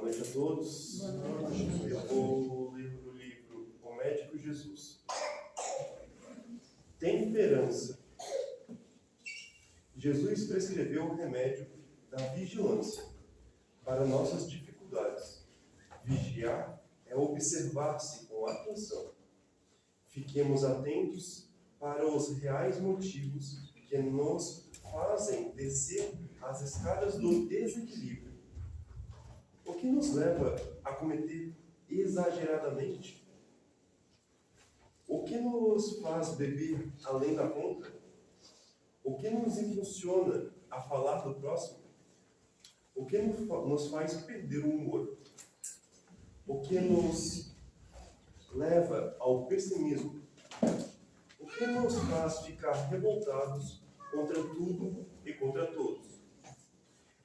noite a todos. Boa noite. Eu vou ler o livro O Médico Jesus. Temperança. Jesus prescreveu o remédio da vigilância para nossas dificuldades. Vigiar é observar-se com atenção. Fiquemos atentos para os reais motivos que nos fazem descer as escadas do desequilíbrio. O que nos leva a cometer exageradamente? O que nos faz beber além da conta? O que nos impulsiona a falar do próximo? O que nos faz perder o humor? O que nos leva ao pessimismo? O que nos faz ficar revoltados contra tudo e contra todos?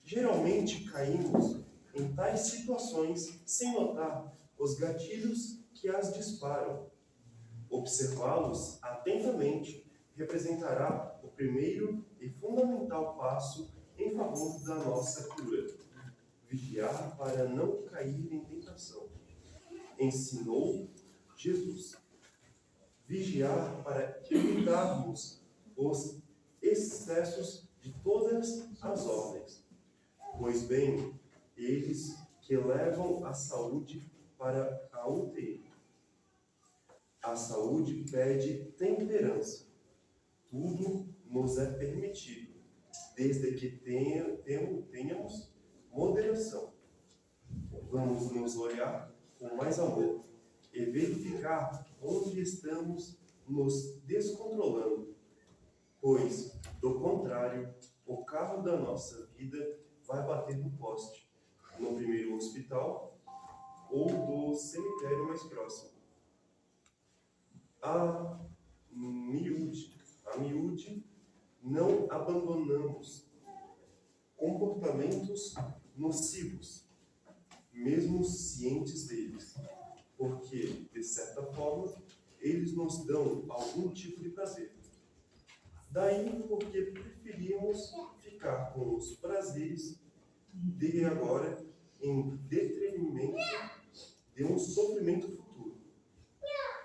Geralmente caímos em tais situações sem notar os gatilhos que as disparam. Observá-los atentamente representará o primeiro e fundamental passo em favor da nossa cura. Vigiar para não cair em tentação. Ensinou Jesus. Vigiar para evitarmos os excessos de todas as ordens. Pois bem, eles que levam a saúde para a UTI. A saúde pede temperança. Tudo nos é permitido, desde que tenhamos moderação. Vamos nos olhar com mais amor e verificar onde estamos nos descontrolando, pois, do contrário, o carro da nossa vida vai bater no poste, no primeiro hospital ou do cemitério mais próximo. A miúde, não abandonamos comportamentos nocivos, mesmo cientes deles, porque, de certa forma, eles nos dão algum tipo de prazer. Daí porque preferimos ficar com os prazeres de agora em detrimento de um sofrimento futuro.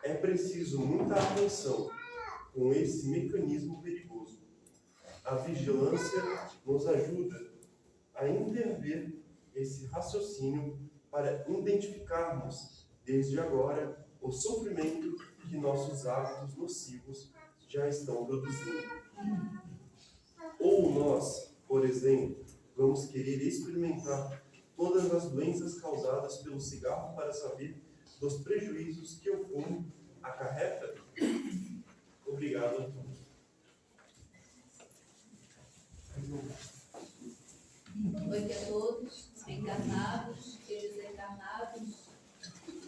É preciso muita atenção com esse mecanismo perigoso. A vigilância nos ajuda a intervir esse raciocínio para identificarmos desde agora o sofrimento que nossos hábitos nocivos já estão produzindo. Ou nós, por exemplo, vamos querer experimentar todas as doenças causadas pelo cigarro para saber dos prejuízos que o fumo acarreta? Obrigado a todos. Boa noite a todos, encarnados e desencarnados.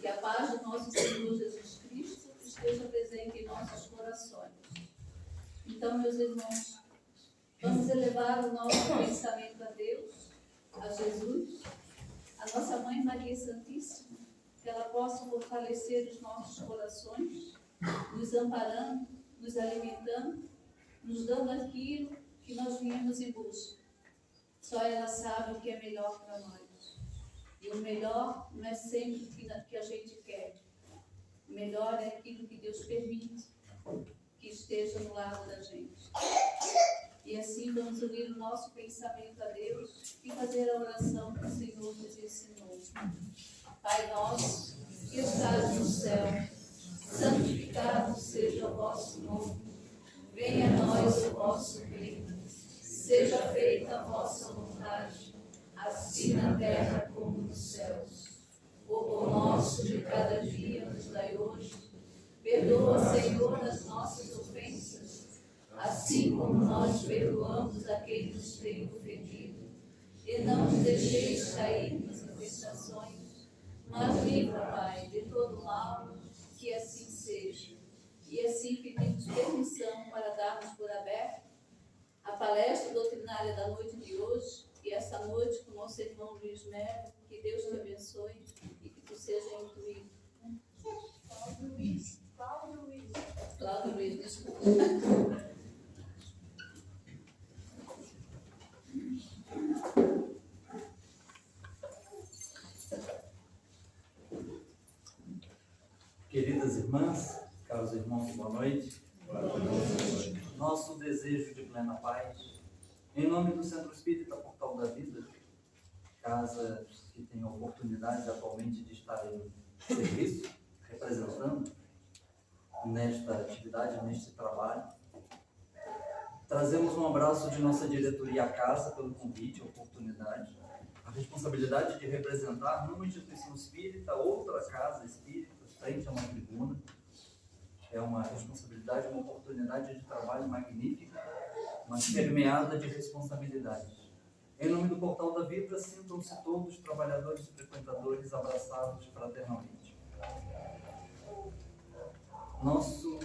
Que a paz do nosso Senhor Jesus Cristo esteja presente em nossos corações. Então, meus irmãos, vamos elevar o nosso pensamento a Deus, a Jesus, a nossa Mãe Maria Santíssima, que ela possa fortalecer os nossos corações, nos amparando, nos alimentando, nos dando aquilo que nós viemos em busca. Só ela sabe o que é melhor para nós. E o melhor não é sempre o que a gente quer. O melhor é aquilo que Deus permite que esteja no lado da gente. E assim vamos unir o nosso pensamento a Deus e fazer a oração que o Senhor nos ensinou. Pai nosso, que estás no céu, santificado seja o vosso nome. Venha a nós o vosso reino. Seja feita a vossa vontade, assim na terra como nos céus. O pão nosso de cada dia nos dai hoje. Perdoa, Senhor, as nossas ofensas, assim como nós perdoamos a quem nos tem ofendido. E não nos deixeis cair nas tentações, mas livra, Pai, de todo mal, que assim seja. E assim pedimos permissão para darmos por aberto a palestra doutrinária da noite de hoje, e essa noite com o nosso irmão Luiz Melo. Que Deus te abençoe e que tu seja incluído. Cláudio Luiz, desculpa. Queridas irmãs, caros irmãos, boa noite. Nosso desejo de plena paz, em nome do Centro Espírita Portal da Vida, casa que tem a oportunidade atualmente de estar em serviço, representando nesta atividade, neste trabalho. Trazemos um abraço de nossa diretoria à casa pelo convite, a oportunidade, a responsabilidade de representar numa instituição espírita, outra casa espírita, frente a uma tribuna. É uma responsabilidade, uma oportunidade de trabalho magnífica, mas permeada de responsabilidade. Em nome do Portal da Vida, sintam-se todos, trabalhadores e frequentadores, abraçados fraternalmente. Nosso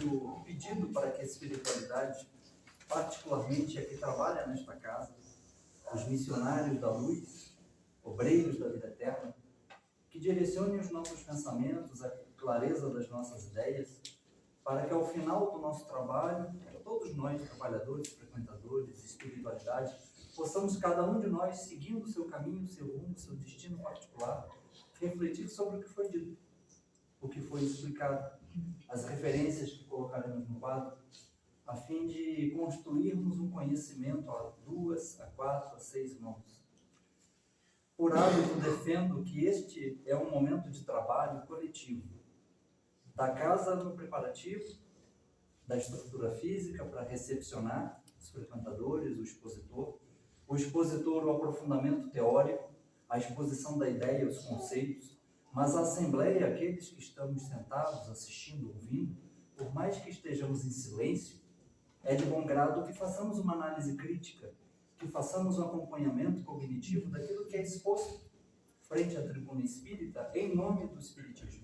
pedido para que a espiritualidade, particularmente a que trabalha nesta casa, os missionários da luz, obreiros da vida eterna, que direcione os nossos pensamentos, a clareza das nossas ideias, para que ao final do nosso trabalho, todos nós, trabalhadores, frequentadores, espiritualidade, possamos cada um de nós, seguindo o seu caminho, o seu rumo, o seu destino particular, refletir sobre o que foi dito, o que foi explicado, as referências que colocaremos no quadro, a fim de construirmos um conhecimento a 2, a 4, a 6 mãos. Por hábito, defendo que este é um momento de trabalho coletivo, da casa no preparativo, da estrutura física para recepcionar os frequentadores, o expositor, o aprofundamento teórico, a exposição da ideia, os conceitos, mas a assembleia, aqueles que estamos sentados, assistindo, ouvindo, por mais que estejamos em silêncio, é de bom grado que façamos uma análise crítica, que façamos um acompanhamento cognitivo daquilo que é exposto frente à tribuna espírita, em nome do Espiritismo,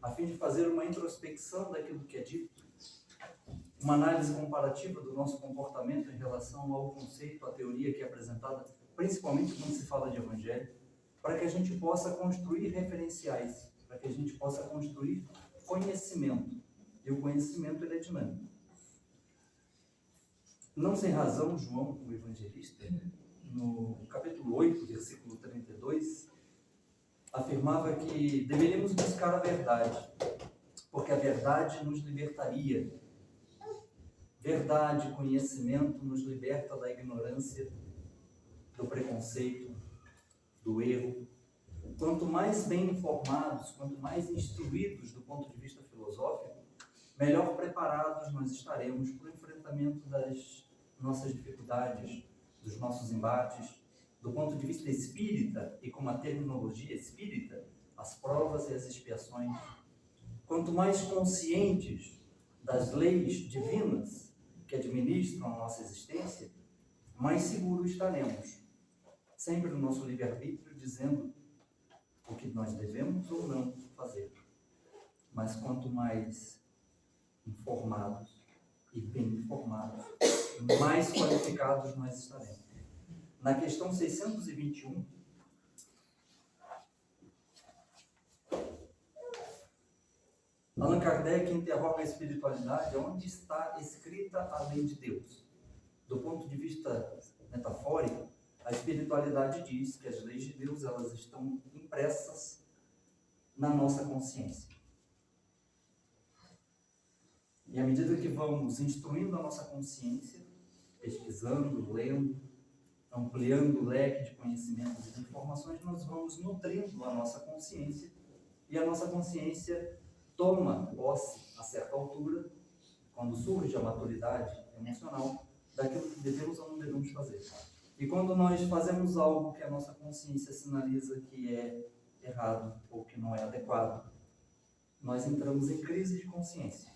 a fim de fazer uma introspecção daquilo que é dito, uma análise comparativa do nosso comportamento em relação ao conceito, à teoria que é apresentada, principalmente quando se fala de Evangelho, para que a gente possa construir referenciais, para que a gente possa construir conhecimento. E o conhecimento ele é dinâmico. Não sem razão, João, o evangelista, no capítulo 8, versículo 32, afirmava que deveríamos buscar a verdade, porque a verdade nos libertaria. Verdade, conhecimento nos liberta da ignorância, do preconceito, do erro. Quanto mais bem informados, quanto mais instruídos do ponto de vista filosófico, melhor preparados nós estaremos para o enfrentamento das nossas dificuldades, dos nossos embates, do ponto de vista espírita, e com uma terminologia espírita, as provas e as expiações. Quanto mais conscientes das leis divinas que administram a nossa existência, mais seguros estaremos, sempre no nosso livre-arbítrio, dizendo o que nós devemos ou não fazer. Mas quanto mais informados e bem informados, mais qualificados nós estaremos. Na questão 621, Allan Kardec interroga a espiritualidade: onde está escrita a lei de Deus? Do ponto de vista metafórico, a espiritualidade diz que as leis de Deus elas estão impressas na nossa consciência. E à medida que vamos instruindo a nossa consciência, pesquisando, lendo, ampliando o leque de conhecimentos e de informações, nós vamos nutrindo a nossa consciência, e a nossa consciência toma posse, a certa altura, quando surge a maturidade emocional, daquilo que devemos ou não devemos fazer. E quando nós fazemos algo que a nossa consciência sinaliza que é errado ou que não é adequado, nós entramos em crise de consciência,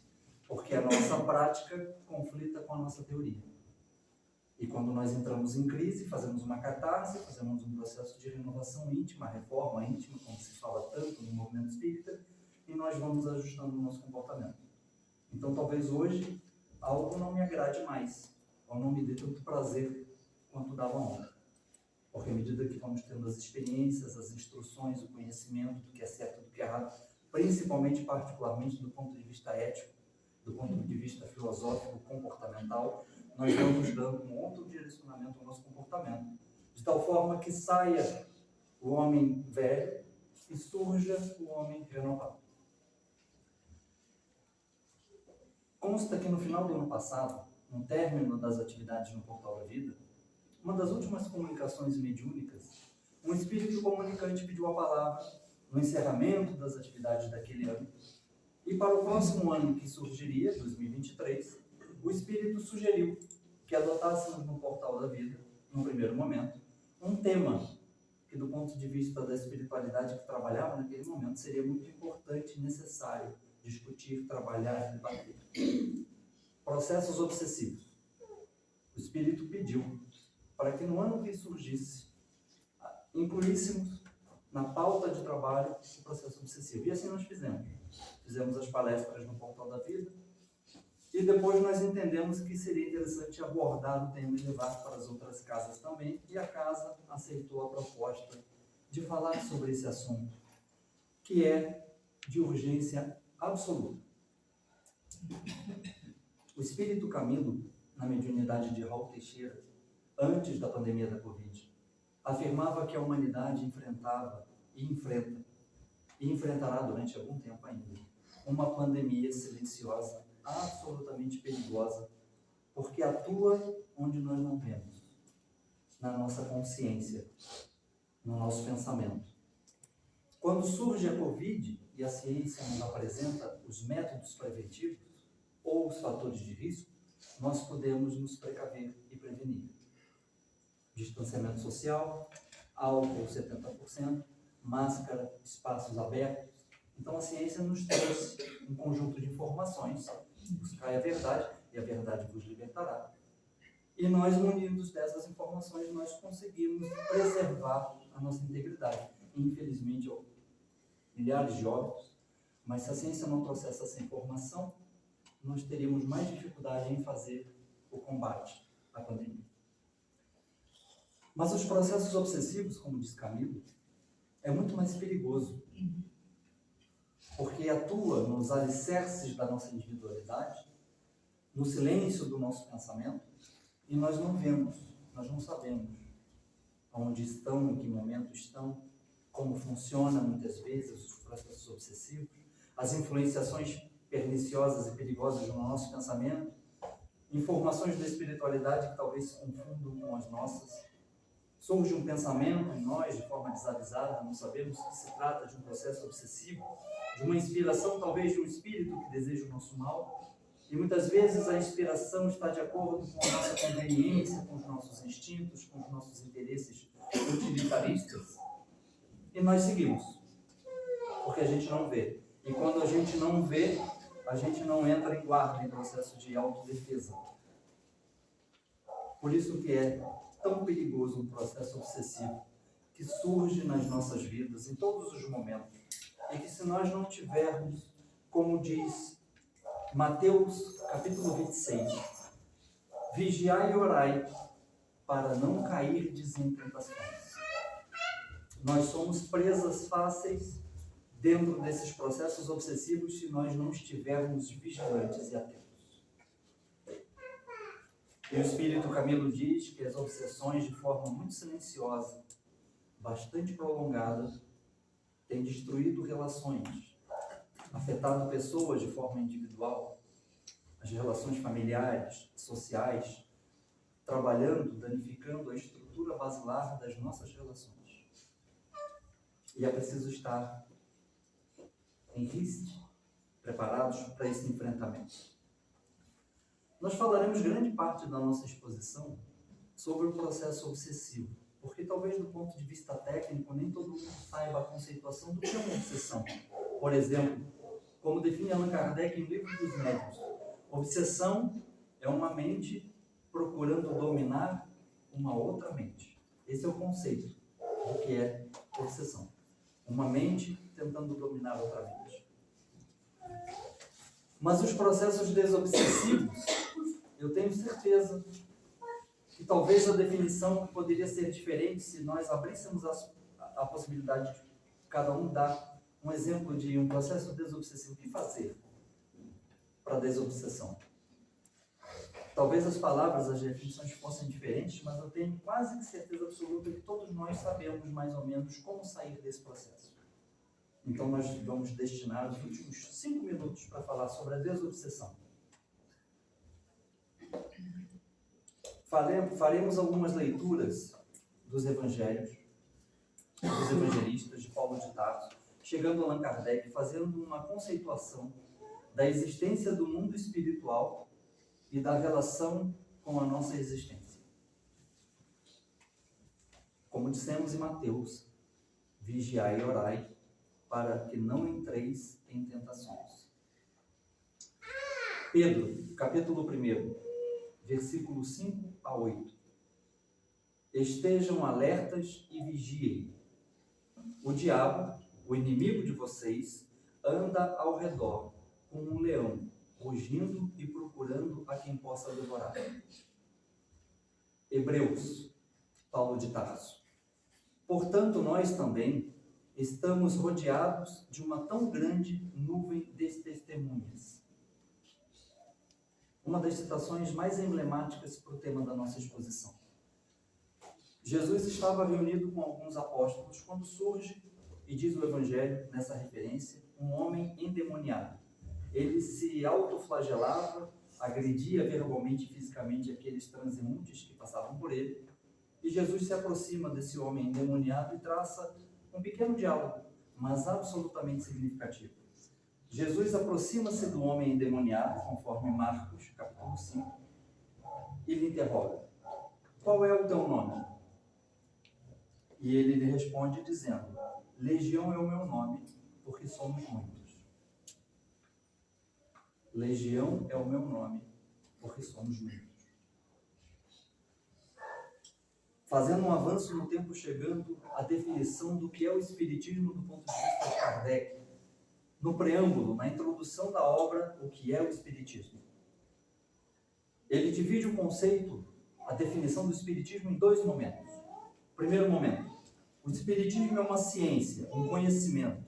porque a nossa prática conflita com a nossa teoria. E quando nós entramos em crise, fazemos uma catarse, fazemos um processo de renovação íntima, reforma íntima, como se fala tanto no movimento espírita, e nós vamos ajustando o nosso comportamento. Então, talvez hoje, algo não me agrade mais, ou não me dê tanto prazer quanto dava ontem. Porque à medida que vamos tendo as experiências, as instruções, o conhecimento do que é certo e do que é errado, principalmente, particularmente, do ponto de vista ético, do ponto de vista filosófico, comportamental, nós vamos dando um outro direcionamento ao nosso comportamento, de tal forma que saia o homem velho e surja o homem renovado. Consta que no final do ano passado, no término das atividades no Portal da Vida, uma das últimas comunicações mediúnicas, um espírito comunicante pediu a palavra no encerramento das atividades daquele ano, e para o próximo ano que surgiria, 2023, o espírito sugeriu que adotássemos no Portal da Vida, no primeiro momento, um tema que, do ponto de vista da espiritualidade que trabalhava naquele momento, seria muito importante e necessário discutir, trabalhar e debater. Processos obsessivos. O espírito pediu para que no ano que surgisse, incluíssemos na pauta de trabalho o processo obsessivo. E assim nós fizemos. Fizemos as palestras no Portal da Vida e depois nós entendemos que seria interessante abordar o tema e levar para as outras casas também, e a casa aceitou a proposta de falar sobre esse assunto, que é de urgência absoluta. O espírito Camilo, na mediunidade de Raul Teixeira, antes da pandemia da Covid, afirmava que a humanidade enfrentava e enfrenta, e enfrentará durante algum tempo ainda, uma pandemia silenciosa, absolutamente perigosa, porque atua onde nós não vemos, na nossa consciência, no nosso pensamento. Quando surge a Covid e a ciência nos apresenta os métodos preventivos ou os fatores de risco, nós podemos nos precaver e prevenir. Distanciamento social, álcool 70%, máscara, espaços abertos. Então a ciência nos trouxe um conjunto de informações. Buscai a verdade e a verdade vos libertará. E nós, munidos dessas informações, nós conseguimos preservar a nossa integridade. Infelizmente, milhares de óbitos, mas se a ciência não trouxesse essa informação, nós teríamos mais dificuldade em fazer o combate à pandemia. Mas os processos obsessivos, como diz Camilo, é muito mais perigoso, porque atua nos alicerces da nossa individualidade, no silêncio do nosso pensamento, e nós não vemos, nós não sabemos onde estão, em que momento estão, como funciona muitas vezes os processos obsessivos, as influenciações perniciosas e perigosas no nosso pensamento, informações da espiritualidade que talvez se confundam com as nossas. Surge um pensamento em nós de forma desavisada, não sabemos que se trata de um processo obsessivo, de uma inspiração talvez de um espírito que deseja o nosso mal, e muitas vezes a inspiração está de acordo com a nossa conveniência, com os nossos instintos, com os nossos interesses utilitaristas, e nós seguimos, porque a gente não vê. E quando a gente não vê, a gente não entra em guarda, em processo de autodefesa. Por isso que é tão perigoso um processo obsessivo que surge nas nossas vidas em todos os momentos, e que se nós não tivermos, como diz Mateus capítulo 26, vigiai e orai para não cairdes em tentações. Nós somos presas fáceis dentro desses processos obsessivos se nós não estivermos vigilantes e atentos. E o Espírito Camilo diz que as obsessões, de forma muito silenciosa, bastante prolongada, têm destruído relações, afetado pessoas de forma individual, as relações familiares, sociais, trabalhando, danificando a estrutura basilar das nossas relações. E é preciso estar em risco, preparados para esse enfrentamento. Nós falaremos grande parte da nossa exposição sobre o processo obsessivo, porque talvez do ponto de vista técnico nem todo mundo saiba a conceituação do que é uma obsessão. Por exemplo, como define Allan Kardec em Livro dos Médiuns, obsessão é uma mente procurando dominar uma outra mente. Esse é o conceito do que é obsessão. Uma mente tentando dominar outra mente. Mas os processos desobsessivos, eu tenho certeza que talvez a definição poderia ser diferente se nós abríssemos a possibilidade de cada um dar um exemplo de um processo desobsessivo. O que fazer para a desobsessão? Talvez as palavras, as definições fossem diferentes, mas eu tenho quase certeza absoluta que todos nós sabemos mais ou menos como sair desse processo. Então nós vamos destinar os últimos 5 minutos para falar sobre a desobsessão. Faremos algumas leituras dos evangelhos, dos evangelistas de Paulo de Tarso, chegando a Allan Kardec, fazendo uma conceituação da existência do mundo espiritual e da relação com a nossa existência. Como dissemos em Mateus, vigiai e orai, para que não entreis em tentações. Pedro, capítulo 1, versículo 5 a 8. Estejam alertas e vigiem. O diabo, o inimigo de vocês, anda ao redor como um leão, rugindo e procurando a quem possa devorar. Hebreus, Paulo de Tarso. Portanto, nós também estamos rodeados de uma tão grande nuvem de testemunhas. Uma das citações mais emblemáticas para o tema da nossa exposição. Jesus estava reunido com alguns apóstolos quando surge, e diz o Evangelho nessa referência, um homem endemoniado. Ele se autoflagelava, agredia verbalmente e fisicamente aqueles transeuntes que passavam por ele, e Jesus se aproxima desse homem endemoniado e traça um pequeno diálogo, mas absolutamente significativo. Jesus aproxima-se do homem endemoniado, conforme Marcos, capítulo 5, e lhe interroga: qual é o teu nome? E ele lhe responde dizendo: Legião é o meu nome, porque somos muitos. Legião é o meu nome, porque somos muitos. Fazendo um avanço no tempo, chegando à definição do que é o Espiritismo do ponto de vista de Kardec, no preâmbulo, na introdução da obra, o que é o Espiritismo. Ele divide o conceito, a definição do Espiritismo em dois momentos. Primeiro momento, o Espiritismo é uma ciência, um conhecimento,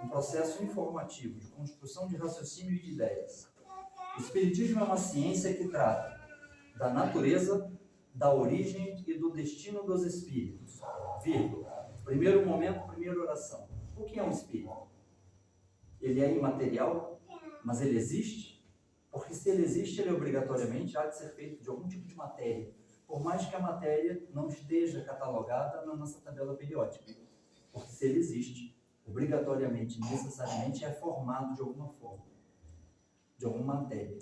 um processo informativo de construção de raciocínio e de ideias. O Espiritismo é uma ciência que trata da natureza, da origem e do destino dos espíritos. Vírgula. Primeiro momento, primeira oração. O que é um espírito? Ele é imaterial, mas ele existe? Porque se ele existe, ele obrigatoriamente há de ser feito de algum tipo de matéria, por mais que a matéria não esteja catalogada na nossa tabela periódica. Porque se ele existe, obrigatoriamente, necessariamente é formado de alguma forma, de alguma matéria.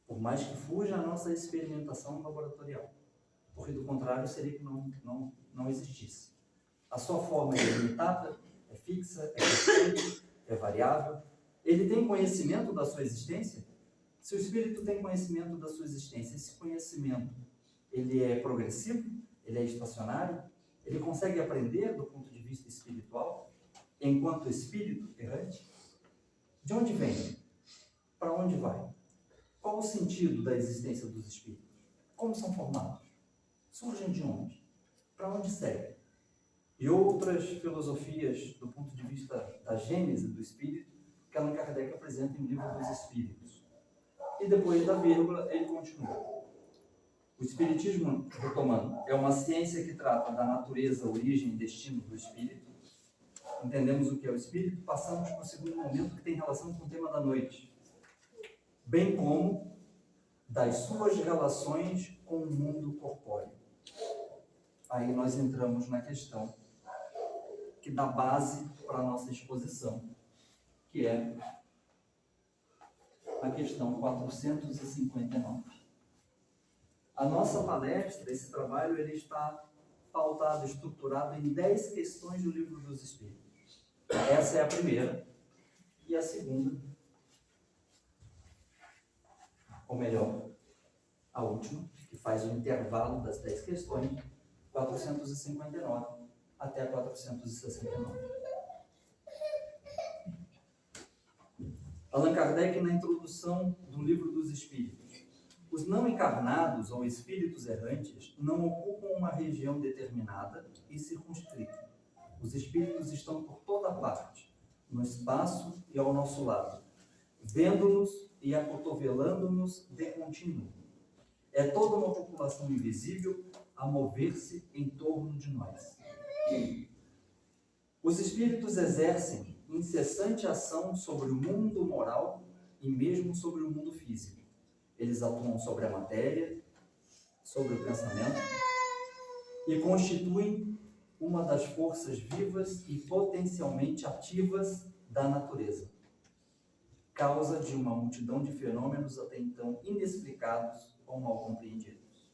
Por mais que fuja a nossa experimentação laboratorial. Porque do contrário seria que não existisse. A sua forma é limitada, é fixa, é constante, é variável. Ele tem conhecimento da sua existência? Se o espírito tem conhecimento da sua existência, esse conhecimento, ele é progressivo? Ele é estacionário? Ele consegue aprender do ponto de vista espiritual, enquanto espírito errante? De onde vem? Para onde vai? Qual o sentido da existência dos espíritos? Como são formados? Surgem de onde? Para onde seguem? E outras filosofias do ponto de vista da gênese do espírito que Allan Kardec apresenta em Livro dos Espíritos. E depois da vírgula, ele continua. O Espiritismo, retomando, é uma ciência que trata da natureza, origem e destino do espírito. Entendemos o que é o espírito, passamos para o segundo momento que tem relação com o tema da noite, bem como das suas relações com o mundo corpóreo. Aí nós entramos na questão que dá base para a nossa exposição, que é a questão 459. A nossa palestra, esse trabalho, ele está pautado, estruturado em 10 questões do Livro dos Espíritos. Essa é a primeira. E a segunda, ou melhor, a última, que faz o intervalo das 10 questões, 459 até a 469. Allan Kardec, na introdução do Livro dos Espíritos: os não encarnados ou espíritos errantes não ocupam uma região determinada e circunscrita. Os espíritos estão por toda parte, no espaço e ao nosso lado, vendo-nos e acotovelando-nos de contínuo. É toda uma população invisível a mover-se em torno de nós. Os espíritos exercem incessante ação sobre o mundo moral e mesmo sobre o mundo físico. Eles atuam sobre a matéria, sobre o pensamento e constituem uma das forças vivas e potencialmente ativas da natureza, causa de uma multidão de fenômenos até então inexplicados ou mal compreendidos.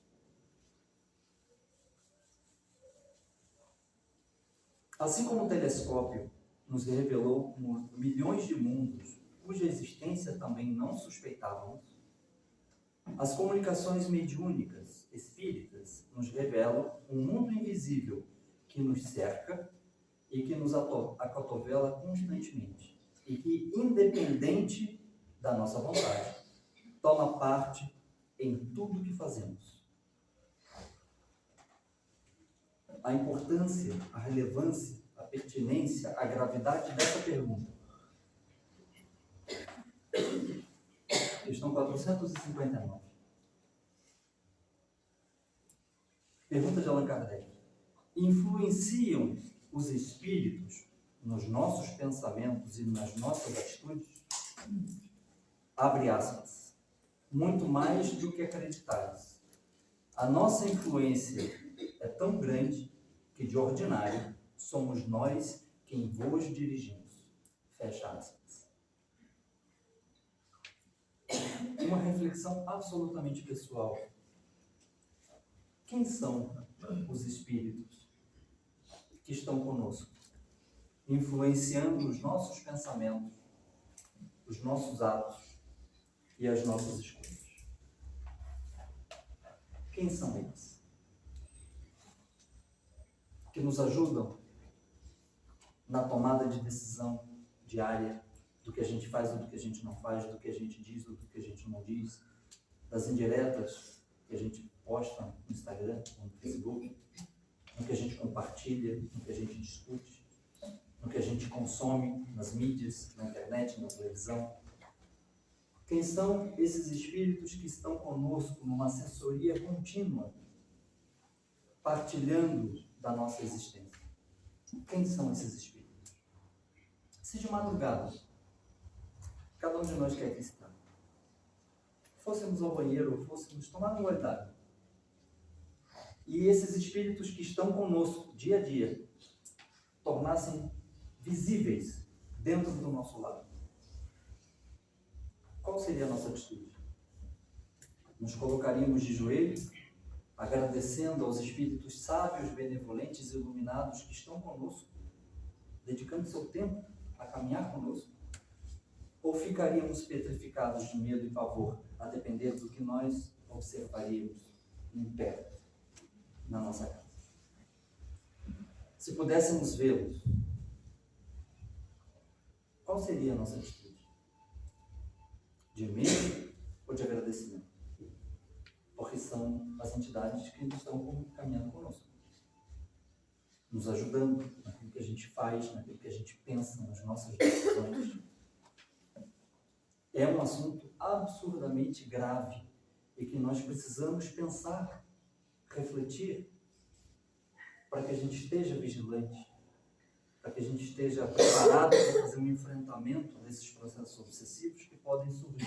Assim como o telescópio nos revelou milhões de mundos cuja existência também não suspeitávamos, as comunicações mediúnicas espíritas nos revelam um mundo invisível que nos cerca e que nos acotovela constantemente e que, independente da nossa vontade, toma parte em tudo o que fazemos. A importância, a relevância, a pertinência, a gravidade dessa pergunta. Questão 459. Pergunta de Allan Kardec. Influenciam os espíritos nos nossos pensamentos e nas nossas atitudes? Abre aspas. Muito mais do que acreditais. A nossa influência é tão grande que, de ordinário, somos nós quem vos dirigimos. Fecha aspas. Uma reflexão absolutamente pessoal. Quem são os espíritos que estão conosco, influenciando os nossos pensamentos, os nossos atos e as nossas escolhas? Quem são eles? Que nos ajudam na tomada de decisão diária do que a gente faz, do que a gente não faz, do que a gente diz, do que a gente não diz, das indiretas que a gente posta no Instagram, no Facebook, no que a gente compartilha, no que a gente discute, no que a gente consome nas mídias, na internet, na televisão. Quem são esses espíritos que estão conosco numa assessoria contínua, partilhando da nossa existência? Quem são esses espíritos? Se de madrugada, cada um de nós quer cristão, fôssemos ao banheiro ou fôssemos tomar um banho d'água, e esses espíritos que estão conosco dia a dia tornassem visíveis dentro do nosso lado, qual seria a nossa atitude? Nos colocaríamos de joelhos, agradecendo aos espíritos sábios, benevolentes e iluminados que estão conosco, dedicando seu tempo a caminhar conosco? Ou ficaríamos petrificados de medo e pavor, a depender do que nós observaríamos em pé na nossa casa? Se pudéssemos vê-los, qual seria a nossa atitude? De medo ou de agradecimento? Porque são as entidades que estão caminhando conosco, nos ajudando naquilo que a gente faz, naquilo que a gente pensa, nas nossas decisões. É um assunto absurdamente grave e que nós precisamos pensar, refletir, para que a gente esteja vigilante, para que a gente esteja preparado para fazer um enfrentamento desses processos obsessivos que podem surgir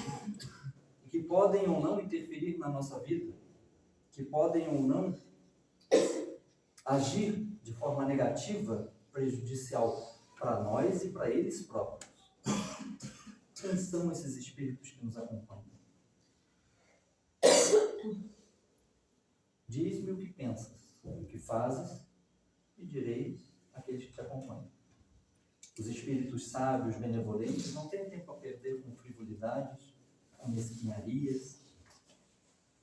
e que podem ou não interferir na nossa vida, que podem ou não agir de forma negativa, prejudicial para nós e para eles próprios. Quem são esses espíritos que nos acompanham? Diz-me o que pensas, o que fazes, e direis àqueles que te acompanham. Os espíritos sábios, benevolentes, não têm tempo a perder com frivolidades, com mesquinharias.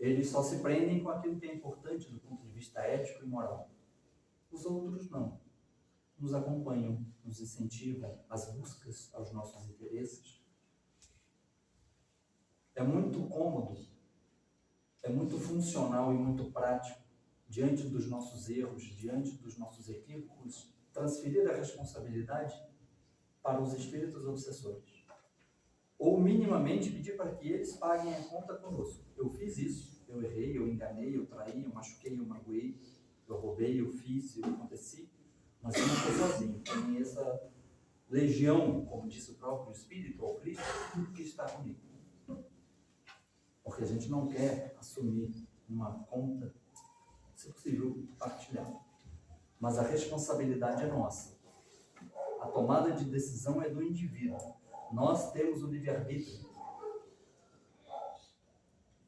Eles só se prendem com aquilo que é importante do ponto de vista ético e moral. Os outros não. Nos acompanham, nos incentivam às buscas, aos nossos interesses. É muito cômodo, é muito funcional e muito prático, diante dos nossos erros, diante dos nossos equívocos, transferir a responsabilidade para os espíritos obsessores. Ou minimamente pedir para que eles paguem a conta conosco. Eu fiz isso, eu errei, eu enganei, eu traí, eu machuquei, eu magoei, eu roubei, eu fiz, eu aconteci. Mas eu não estou sozinho, tem essa legião, como disse o próprio Espírito, ou Cristo, que está comigo. Porque a gente não quer assumir numa conta, se possível, partilhada. Mas a responsabilidade é nossa. A tomada de decisão é do indivíduo. Nós temos o livre-arbítrio.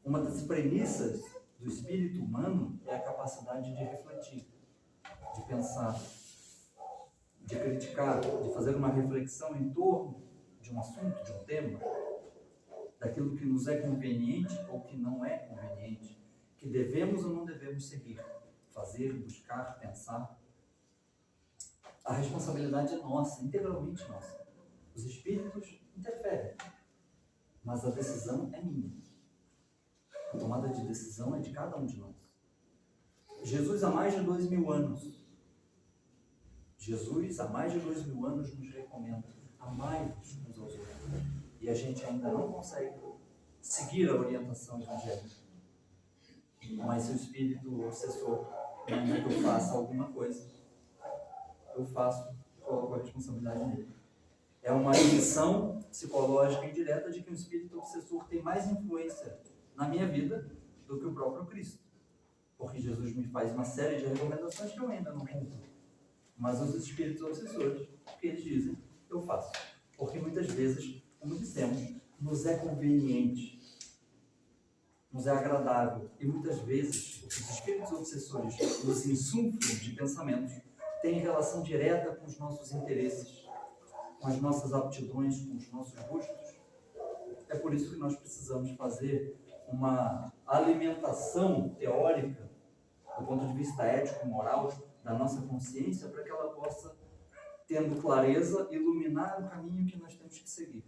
Uma das premissas do espírito humano é a capacidade de refletir, de pensar, de criticar, de fazer uma reflexão em torno de um assunto, de um tema, daquilo que nos é conveniente ou que não é conveniente, que devemos ou não devemos seguir, fazer, buscar, pensar. A responsabilidade é nossa, integralmente nossa. Os espíritos interferem, mas a decisão é minha. A tomada de decisão é de cada um de nós. Jesus, há mais de 2000 anos, nos recomenda: amai-vos uns aos outros. E a gente ainda não consegue seguir a orientação evangélica. Mas se o espírito obsessor manda que eu faça alguma coisa, eu faço, coloco a responsabilidade nele. É uma lição psicológica indireta de que o espírito obsessor tem mais influência na minha vida do que o próprio Cristo. Porque Jesus me faz uma série de recomendações que eu ainda não cumpro. Mas os espíritos obsessores, o que eles dizem, eu faço. Porque muitas vezes, como dissemos, nos é conveniente, nos é agradável. E muitas vezes, os espíritos obsessores nos insuflam de pensamentos têm relação direta com os nossos interesses, com as nossas aptidões, com os nossos gostos. É por isso que nós precisamos fazer uma alimentação teórica, do ponto de vista ético, moral, da nossa consciência, para que ela possa, tendo clareza, iluminar o caminho que nós temos que seguir.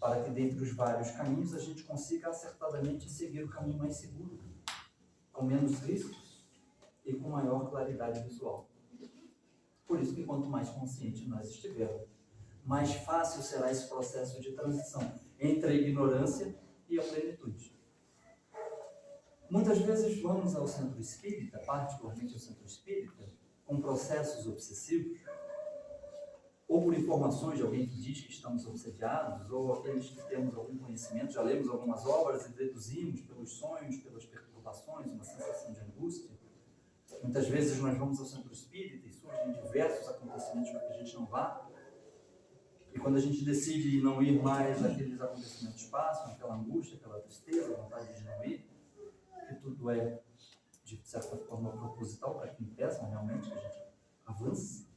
Para que dentre os vários caminhos a gente consiga acertadamente seguir o caminho mais seguro, com menos riscos e com maior claridade visual. Por isso que quanto mais consciente nós estivermos, mais fácil será esse processo de transição entre a ignorância e a plenitude. Muitas vezes vamos ao centro espírita, particularmente ao centro espírita, com processos obsessivos, ou por informações de alguém que diz que estamos obsediados, ou aqueles que temos algum conhecimento, já lemos algumas obras e deduzimos pelos sonhos, pelas perturbações, uma sensação de angústia. Muitas vezes nós vamos ao centro espírita e surgem diversos acontecimentos para que a gente não vá. E quando a gente decide não ir mais, aqueles acontecimentos passam, aquela angústia, aquela tristeza, a vontade de não ir, que tudo é, de certa forma, proposital para que impeçam realmente que a gente avance.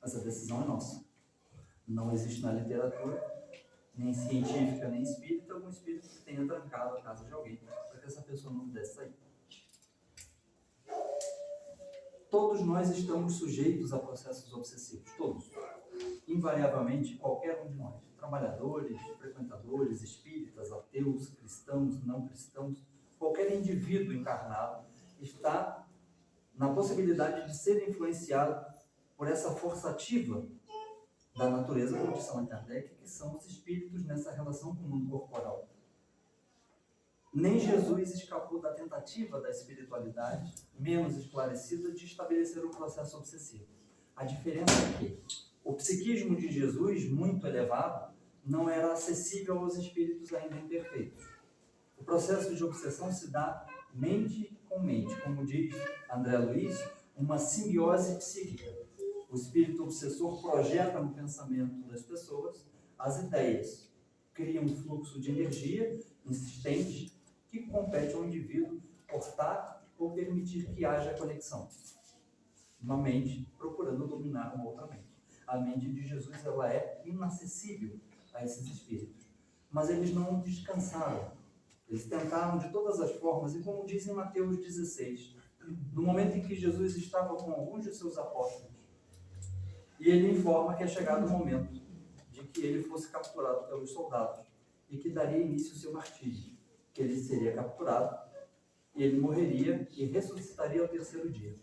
Essa decisão é nossa. Não existe na literatura, nem científica, nem espírita, algum espírito que tenha trancado a casa de alguém para que essa pessoa não pudesse sair. Todos nós estamos sujeitos a processos obsessivos, todos. Invariavelmente, qualquer um de nós, trabalhadores, frequentadores, espíritas, ateus, cristãos, não cristãos, qualquer indivíduo encarnado está na possibilidade de ser influenciado por essa força ativa da natureza, como disse Allan Kardec, que são os espíritos nessa relação com o mundo corporal. Nem Jesus escapou da tentativa da espiritualidade menos esclarecida de estabelecer um processo obsessivo. A diferença é que o psiquismo de Jesus, muito elevado, não era acessível aos espíritos ainda imperfeitos. O processo de obsessão se dá mente com mente, como diz André Luiz, uma simbiose psíquica. O espírito obsessor projeta no pensamento das pessoas as ideias, cria um fluxo de energia insistente que compete ao indivíduo cortar ou permitir que haja conexão. Uma mente procurando dominar uma outra mente. A mente de Jesus, ela é inacessível a esses espíritos. Mas eles não descansaram. Eles tentaram de todas as formas, e como diz em Mateus 16, no momento em que Jesus estava com alguns de seus apóstolos, e ele informa que é chegado o momento de que ele fosse capturado pelos soldados e que daria início ao seu martírio, que ele seria capturado, e ele morreria e ressuscitaria ao terceiro dia.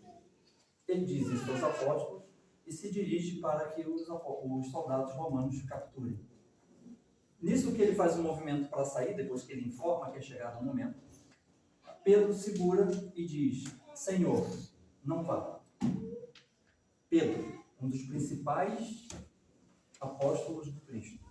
Ele diz isso aos apóstolos e se dirige para que os soldados romanos capturem. Nisso que ele faz um movimento para sair, depois que ele informa que é chegado o momento, Pedro segura e diz: Senhor, não vá. Pedro, um dos principais apóstolos do Cristo.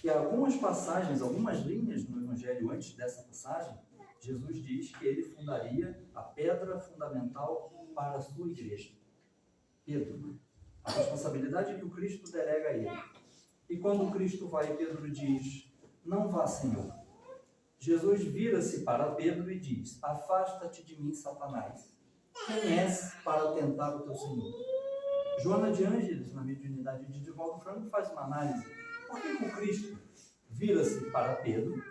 E algumas passagens, algumas linhas no Evangelho antes dessa passagem, Jesus diz que ele fundaria a pedra fundamental para a sua igreja. Pedro, a responsabilidade que o Cristo delega a ele. E quando o Cristo vai, Pedro diz: não vá, Senhor. Jesus vira-se para Pedro e diz: afasta-te de mim, Satanás. Quem és para tentar o teu Senhor? Joana de Ângeles, na mediunidade de Divaldo Franco, faz uma análise. Por que o Cristo vira-se para Pedro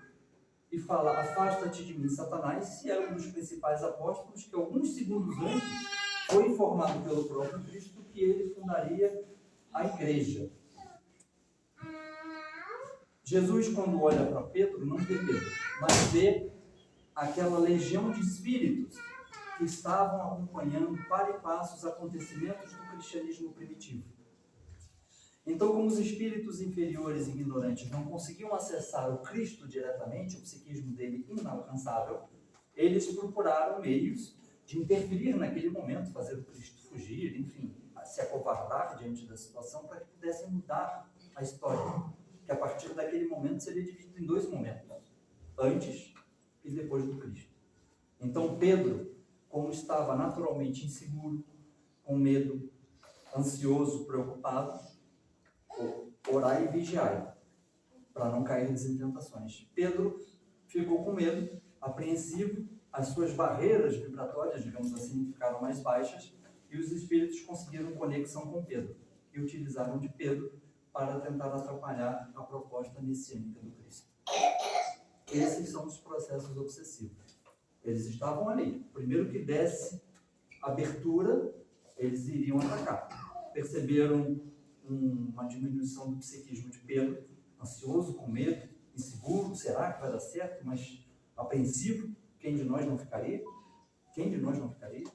e fala: afasta-te de mim, Satanás, se era um dos principais apóstolos que alguns segundos antes foi informado pelo próprio Cristo que ele fundaria a igreja? Jesus, quando olha para Pedro, não vê Pedro, mas vê aquela legião de espíritos que estavam acompanhando para e passo os acontecimentos do cristianismo primitivo. Então, como os espíritos inferiores e ignorantes não conseguiam acessar o Cristo diretamente, o psiquismo dele inalcançável, eles procuraram meios de interferir naquele momento, fazer o Cristo fugir, enfim, se acovardar diante da situação para que pudessem mudar a história, que a partir daquele momento seria dividido em dois momentos, antes e depois do Cristo. Então, Pedro, como estava naturalmente inseguro, com medo, ansioso, preocupado, orai e vigiai, para não cair em tentações. Pedro ficou com medo, apreensivo, as suas barreiras vibratórias, digamos assim, ficaram mais baixas, e os espíritos conseguiram conexão com Pedro, e utilizaram de Pedro para tentar atrapalhar a proposta messiânica do Cristo. Esses são os processos obsessivos. Eles estavam ali. Primeiro que desse abertura, eles iriam atacar. Perceberam uma diminuição do psiquismo de Pedro, ansioso, com medo, inseguro, será que vai dar certo, mas apreensivo, quem de nós não ficaria? Quem de nós não ficaria?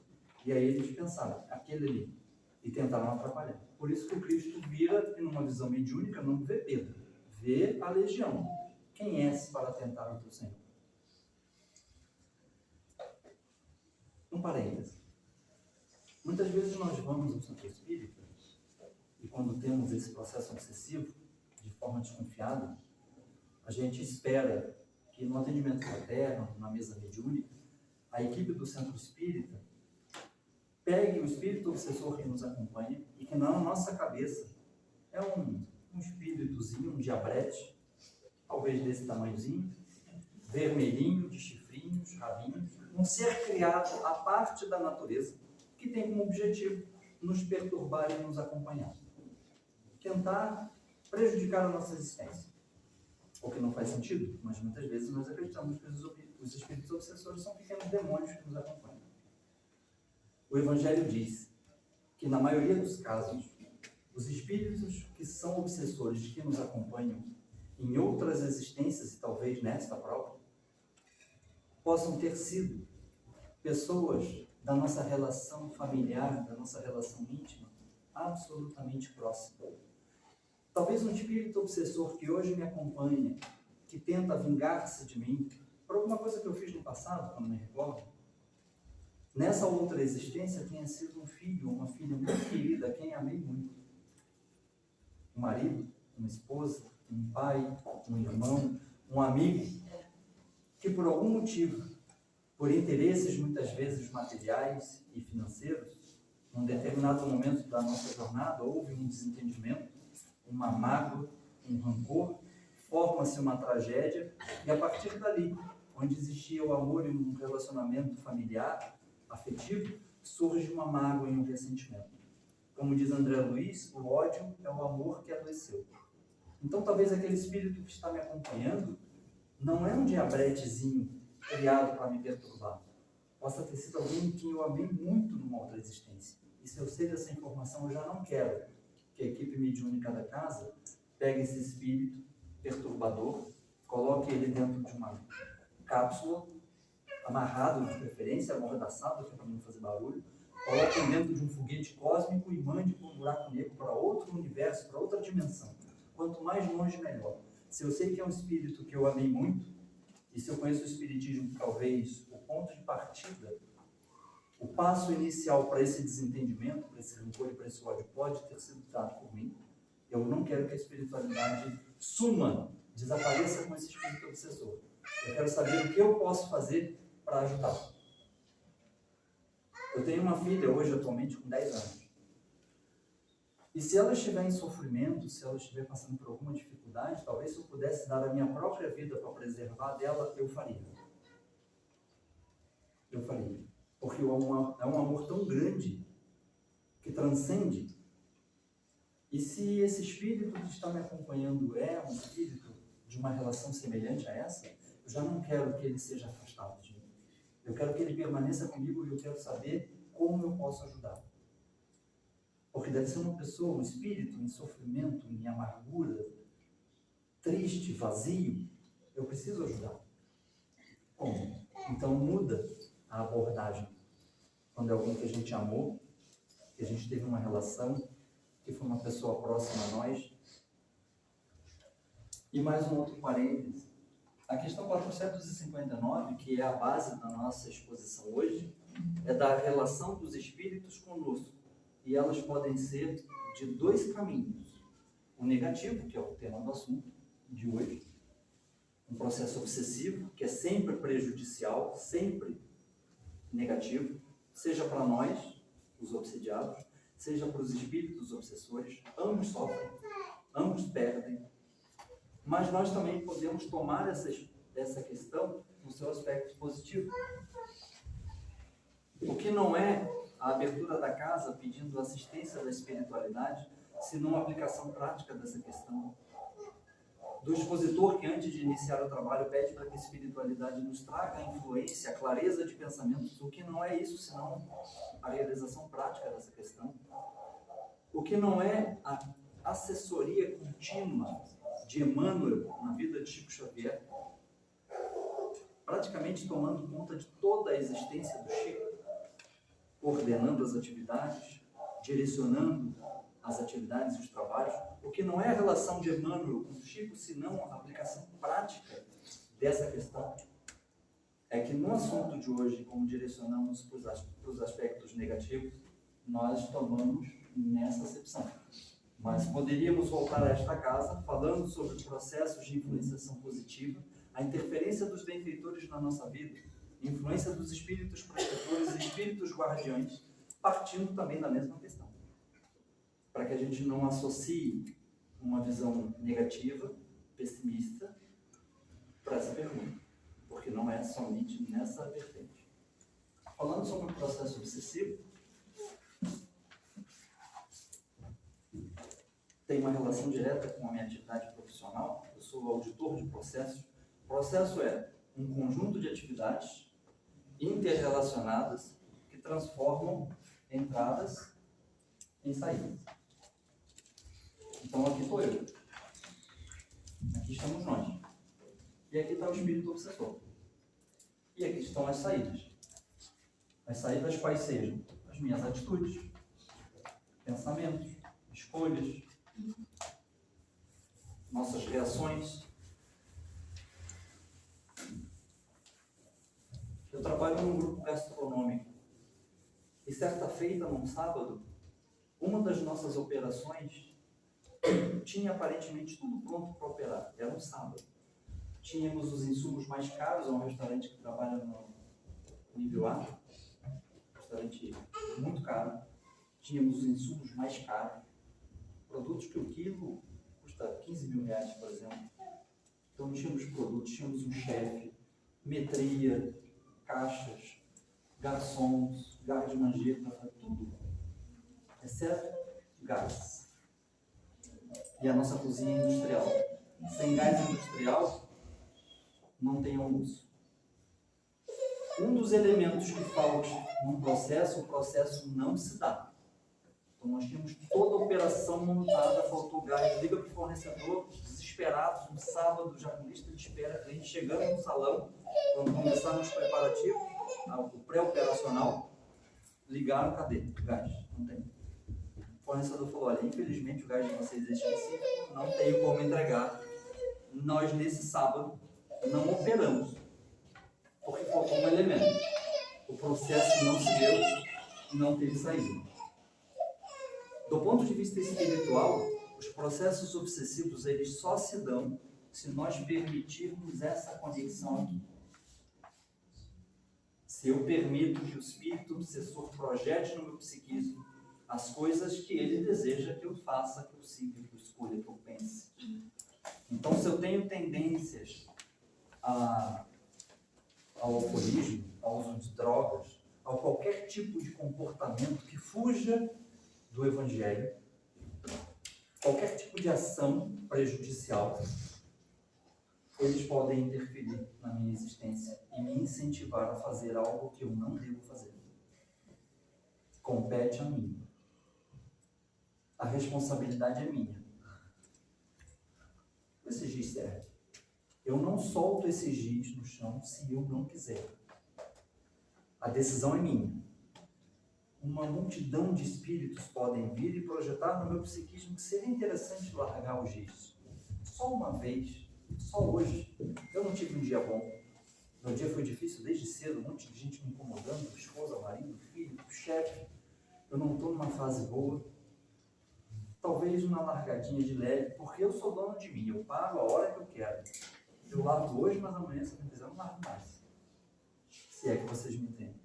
E aí eles pensaram, aquele ali, e tentaram atrapalhar. Por isso que o Cristo vira, e numa visão mediúnica, não vê Pedro, vê a legião. Quem és para tentar o teu Senhor? Um parênteses. Muitas vezes nós vamos ao centro espírita e quando temos esse processo obsessivo, de forma desconfiada, a gente espera que no atendimento fraterno, na mesa mediúnica, a equipe do centro espírita pegue o espírito obsessor que nos acompanha e que na nossa cabeça é um espíritozinho, um diabrete, talvez desse tamanhozinho, vermelhinho, de chifrinhos, rabinhos, um ser criado à parte da natureza, que tem como objetivo nos perturbar e nos acompanhar. Tentar prejudicar a nossa existência. O que não faz sentido, mas muitas vezes nós acreditamos que os espíritos obsessores são pequenos demônios que nos acompanham. O Evangelho diz que, na maioria dos casos, os espíritos que são obsessores, que nos acompanham em outras existências, e talvez nesta própria, possam ter sido pessoas da nossa relação familiar, da nossa relação íntima, absolutamente próxima. Talvez um espírito obsessor que hoje me acompanha, que tenta vingar-se de mim, por alguma coisa que eu fiz no passado, quando me recordo, nessa outra existência tenha sido um filho ou uma filha muito querida, a quem amei muito. Um marido, uma esposa, um pai, um irmão, um amigo, que por algum motivo, por interesses muitas vezes materiais e financeiros, num determinado momento da nossa jornada, houve um desentendimento, uma mágoa, um rancor, forma-se uma tragédia, e a partir dali, onde existia o amor e um relacionamento familiar, afetivo, surge uma mágoa e um ressentimento. Como diz André Luiz, o ódio é o amor que adoeceu. Então talvez aquele espírito que está me acompanhando não é um diabretezinho criado para me perturbar. Possa ter sido alguém que eu amei muito numa outra existência. E se eu sei dessa informação, eu já não quero que a equipe mediúnica da casa pegue esse espírito perturbador, coloque ele dentro de uma cápsula, amarrado de preferência, amordaçado, que é para não fazer barulho, coloque ele dentro de um foguete cósmico e mande para um buraco negro, para outro universo, para outra dimensão. Quanto mais longe, melhor. Se eu sei que é um espírito que eu amei muito, e se eu conheço o espiritismo, talvez o ponto de partida, o passo inicial para esse desentendimento, para esse rancor e para esse ódio pode ter sido dado por mim. Eu não quero que a espiritualidade suma, desapareça com esse espírito obsessor. Eu quero saber o que eu posso fazer para ajudar. Eu tenho uma filha hoje, atualmente, com 10 anos. E se ela estiver em sofrimento, se ela estiver passando por alguma dificuldade, talvez se eu pudesse dar a minha própria vida para preservar dela, eu faria. Eu faria. Porque é um amor tão grande que transcende. E se esse espírito que está me acompanhando é um espírito de uma relação semelhante a essa, eu já não quero que ele seja afastado de mim. Eu quero que ele permaneça comigo e eu quero saber como eu posso ajudar. Porque deve ser uma pessoa, um espírito em sofrimento, em amargura, triste, vazio. Eu preciso ajudar. Como? Então muda a abordagem. Quando é alguém que a gente amou, que a gente teve uma relação, que foi uma pessoa próxima a nós. E mais um outro parêntese. A questão 459, que é a base da nossa exposição hoje, é da relação dos espíritos conosco. E elas podem ser de dois caminhos. O negativo, que é o tema do assunto de hoje, um processo obsessivo, que é sempre prejudicial, sempre negativo, seja para nós, os obsediados, seja para os espíritos obsessores, ambos sofrem, ambos perdem. Mas nós também podemos tomar essa questão no seu aspecto positivo. O que não é a abertura da casa pedindo assistência da espiritualidade, senão uma aplicação prática dessa questão. Do expositor que, antes de iniciar o trabalho, pede para que a espiritualidade nos traga a influência, a clareza de pensamentos, o que não é isso, senão a realização prática dessa questão. O que não é a assessoria contínua de Emmanuel na vida de Chico Xavier, praticamente tomando conta de toda a existência do Chico, coordenando as atividades, direcionando as atividades e os trabalhos, o que não é a relação de Emmanuel com o Chico, senão a aplicação prática dessa questão. É que no assunto de hoje, como direcionamos para os aspectos negativos, nós tomamos nessa acepção. Mas poderíamos voltar a esta casa falando sobre processos de influenciação positiva, a interferência dos benfeitores na nossa vida, influência dos espíritos protetores e espíritos guardiães, partindo também da mesma questão. Para que a gente não associe uma visão negativa, pessimista, para essa pergunta. Porque não é somente nessa vertente. Falando sobre o processo obsessivo, tem uma relação direta com a minha atividade profissional. Eu sou auditor de processos. Processo é um conjunto de atividades interrelacionadas que transformam entradas em saídas. Então aqui estou eu. Aqui estamos nós. E aqui está o espírito obsessor. E aqui estão as saídas. As saídas quais sejam? As minhas atitudes, pensamentos, escolhas, nossas reações. Eu trabalho num grupo gastronômico e certa feita, num sábado, uma das nossas operações tinha aparentemente tudo pronto para operar. Era um sábado. Tínhamos os insumos mais caros, é um restaurante que trabalha no nível A, restaurante muito caro. Tínhamos os insumos mais caros, produtos que o quilo custa 15 mil reais, por exemplo. Então tínhamos produtos, tínhamos um chefe, metria, caixas, garçons, gás de manjeta, tudo, exceto gás. E a nossa cozinha industrial. Sem gás industrial, não tem almoço. Um dos elementos que falta num processo, o processo não se dá. Então nós tínhamos toda a operação montada, faltou gás, liga para o fornecedor, desesperados, um sábado, já com lista de espera, cliente chegando no salão, quando começaram os preparativos, o pré-operacional, ligaram, cadê? Gás, não tem. O fornecedor falou, olha, infelizmente o gás de vocês é específico, não tenho como entregar. Nós, nesse sábado, não operamos, porque faltou um elemento. O processo não se deu, não teve saída. Do ponto de vista espiritual, os processos obsessivos, eles só se dão se nós permitirmos essa conexão aqui. Se eu permito que o Espírito obsessor projete no meu psiquismo as coisas que ele deseja que eu faça, que eu siga, que eu escolha, que eu pense. Então, se eu tenho tendências ao alcoolismo, ao uso de drogas, a qualquer tipo de comportamento que fuja do Evangelho, qualquer tipo de ação prejudicial, eles podem interferir na minha existência e me incentivar a fazer algo que eu não devo fazer. Compete a mim. A responsabilidade é minha. Esse giz serve. Eu não solto esse giz no chão se eu não quiser. A decisão é minha. Uma multidão de espíritos podem vir e projetar no meu psiquismo que seria interessante largar o giz. Só uma vez, só hoje. Eu não tive um dia bom. Meu dia foi difícil desde cedo, um monte de gente me incomodando, esposa, marido, filho, chefe. Eu não estou numa fase boa. Talvez uma largadinha de leve, porque eu sou dono de mim. Eu pago a hora que eu quero. Eu largo hoje, mas amanhã, se não quiser, eu não largo mais. Se é que vocês me entendem.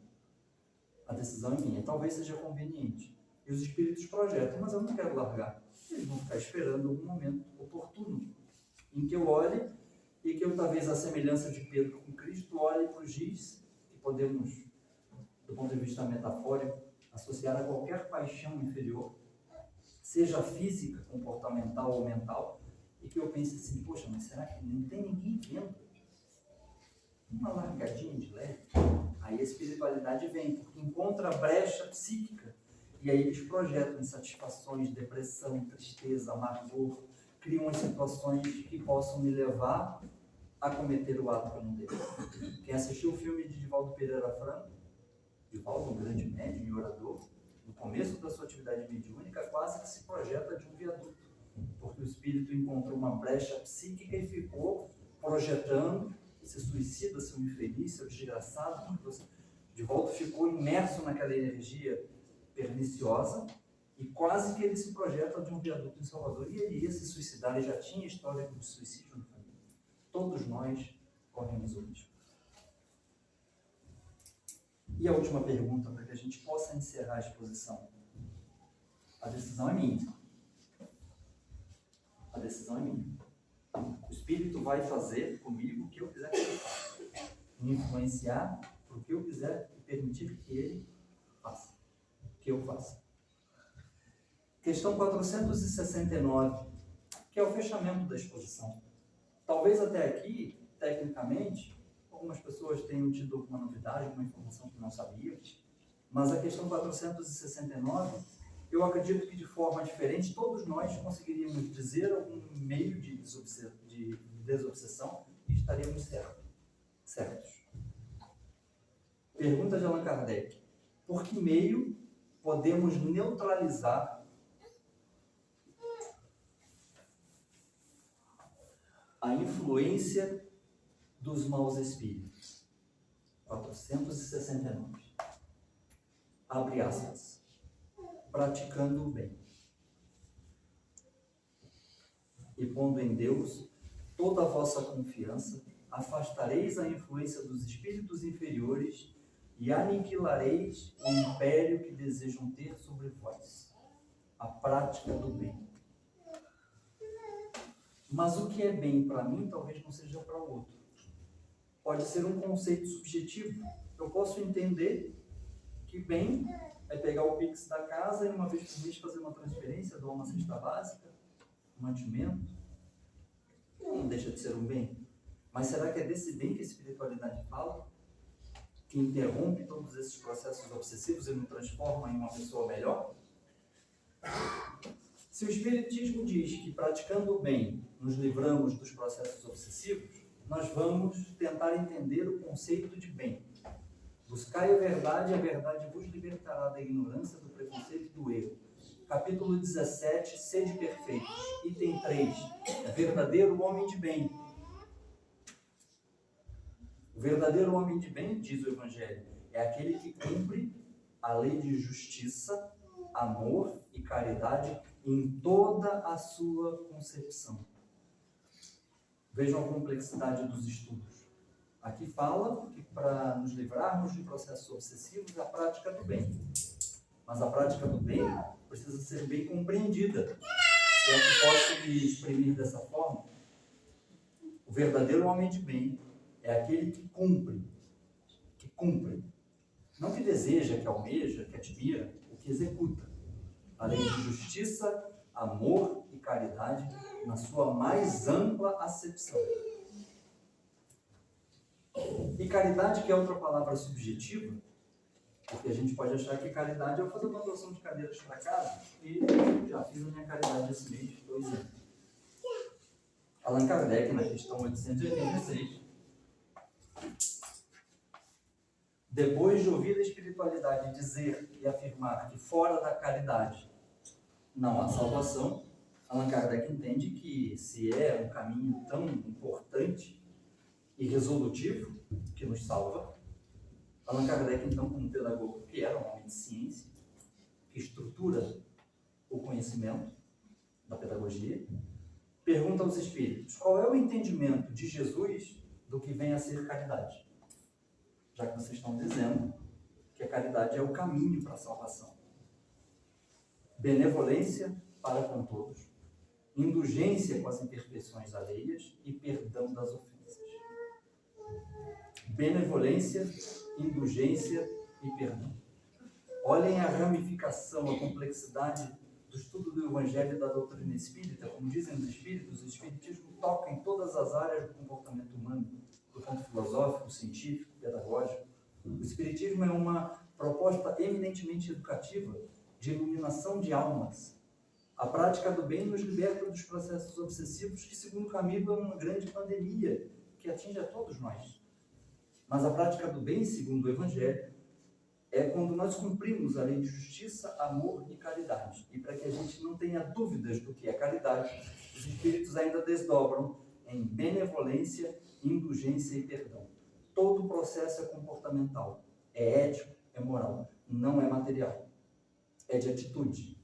A decisão é minha. Talvez seja conveniente. E os espíritos projetam, mas eu não quero largar. Eles vão ficar esperando algum momento oportuno em que eu olhe e que eu, talvez, à semelhança de Pedro com Cristo, olhe para o giz, que podemos, do ponto de vista metafórico, associar a qualquer paixão inferior, seja física, comportamental ou mental, e que eu pense assim, poxa, mas será que não tem ninguém vendo? Uma largadinha de leve. Aí a espiritualidade vem, porque encontra a brecha psíquica, e aí eles projetam insatisfações, depressão, tristeza, amargor, criam as situações que possam me levar a cometer o ato que eu não devo. Quem assistiu o filme de Divaldo Pereira Franco, Divaldo, um grande médium e orador, no começo da sua atividade mediúnica, quase que se projeta de um viaduto, porque o espírito encontrou uma brecha psíquica e ficou projetando, se suicida, seu infeliz, seu desgraçado, porque você, Divaldo ficou imerso naquela energia perniciosa e quase que ele se projeta de um viaduto em Salvador e ele ia se suicidar, ele já tinha histórico de suicídio na família. Todos nós corremos o risco. E a última pergunta, para que a gente possa encerrar a exposição. A decisão é minha. A decisão é minha. O Espírito vai fazer comigo o que eu quiser que ele faça. Me influenciar para o que eu quiser e permitir que ele faça. Que eu faça. Questão 469, que é o fechamento da exposição. Talvez até aqui, tecnicamente, algumas pessoas tenham tido alguma novidade, alguma informação que não sabiam, mas a questão 469, eu acredito que de forma diferente, todos nós conseguiríamos dizer algum meio de desobsessão e estaríamos certos. Pergunta de Allan Kardec: por que meio podemos neutralizar a influência dos maus espíritos? 469. Abre aspas. Praticando o bem. E pondo em Deus toda a vossa confiança, afastareis a influência dos espíritos inferiores e aniquilareis o império que desejam ter sobre vós. A prática do bem. Mas o que é bem para mim, talvez não seja para o outro. Pode ser um conceito subjetivo. Eu posso entender que bem é pegar o Pix da casa e uma vez por mês fazer uma transferência, doar uma cesta básica, um mantimento. Não deixa de ser um bem. Mas será que é desse bem que a espiritualidade fala? Que interrompe todos esses processos obsessivos e nos transforma em uma pessoa melhor? Se o Espiritismo diz que praticando o bem nos livramos dos processos obsessivos, nós vamos tentar entender o conceito de bem. Buscai a verdade e a verdade vos libertará da ignorância, do preconceito e do erro. Capítulo 17, sede perfeitos. Item 3, verdadeiro homem de bem. O verdadeiro homem de bem, diz o Evangelho, é aquele que cumpre a lei de justiça, amor e caridade em toda a sua concepção. Vejam a complexidade dos estudos. Aqui fala que para nos livrarmos de processos obsessivos, a prática do bem. Mas a prática do bem precisa ser bem compreendida. Se é que posso me exprimir dessa forma, o verdadeiro homem de bem é aquele que cumpre. Não que deseja, que almeja, que admira, o que executa. Além de justiça, amor e caridade na sua mais ampla acepção. E caridade, que é outra palavra subjetiva, porque a gente pode achar que caridade é eu fazer uma doação de cadeiras para casa, e já fiz a minha caridade esse mês, 2 anos. Allan Kardec, na questão 886, depois de ouvir a espiritualidade dizer e afirmar que fora da caridade não há salvação, Allan Kardec entende que se é um caminho tão importante e resolutivo que nos salva, Allan Kardec, então, como pedagogo que era, um homem de ciência, que estrutura o conhecimento da pedagogia, pergunta aos espíritos: qual é o entendimento de Jesus do que vem a ser caridade? Já que vocês estão dizendo que a caridade é o caminho para a salvação. Benevolência para com todos, indulgência com as imperfeições alheias e perdão das ofensas. Benevolência, indulgência e perdão. Olhem a ramificação, a complexidade do estudo do Evangelho e da doutrina espírita. Como dizem os espíritos, o espiritismo toca em todas as áreas do comportamento humano, do campo filosófico, científico, pedagógico. O espiritismo é uma proposta eminentemente educativa, de iluminação de almas. A prática do bem nos liberta dos processos obsessivos que, segundo Camilo, é uma grande pandemia que atinge a todos nós. Mas a prática do bem, segundo o Evangelho, é quando nós cumprimos a lei de justiça, amor e caridade. E para que a gente não tenha dúvidas do que é caridade, os espíritos ainda desdobram em benevolência, indulgência e perdão. Todo o processo é comportamental, é ético, é moral, não é material. É de atitude,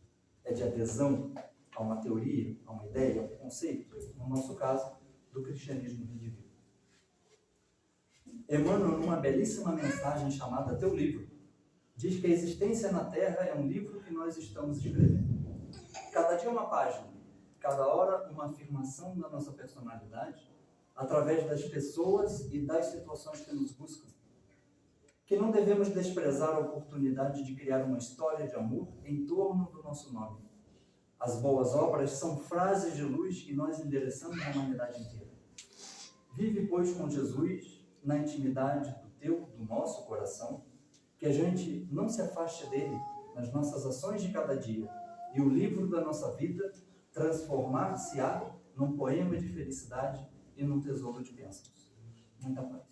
é de adesão a uma teoria, a uma ideia, a um conceito, no nosso caso, do cristianismo divino. Emmanuel, numa belíssima mensagem chamada Teu Livro, diz que a existência na Terra é um livro que nós estamos escrevendo. Cada dia uma página, cada hora uma afirmação da nossa personalidade, através das pessoas e das situações que nos buscam. Que não devemos desprezar a oportunidade de criar uma história de amor em torno do nosso nome. As boas obras são frases de luz que nós endereçamos à humanidade inteira. Vive, pois, com Jesus na intimidade do nosso coração, que a gente não se afaste dele nas nossas ações de cada dia, e o livro da nossa vida transformar-se-á num poema de felicidade e num tesouro de bênçãos. Muita paz.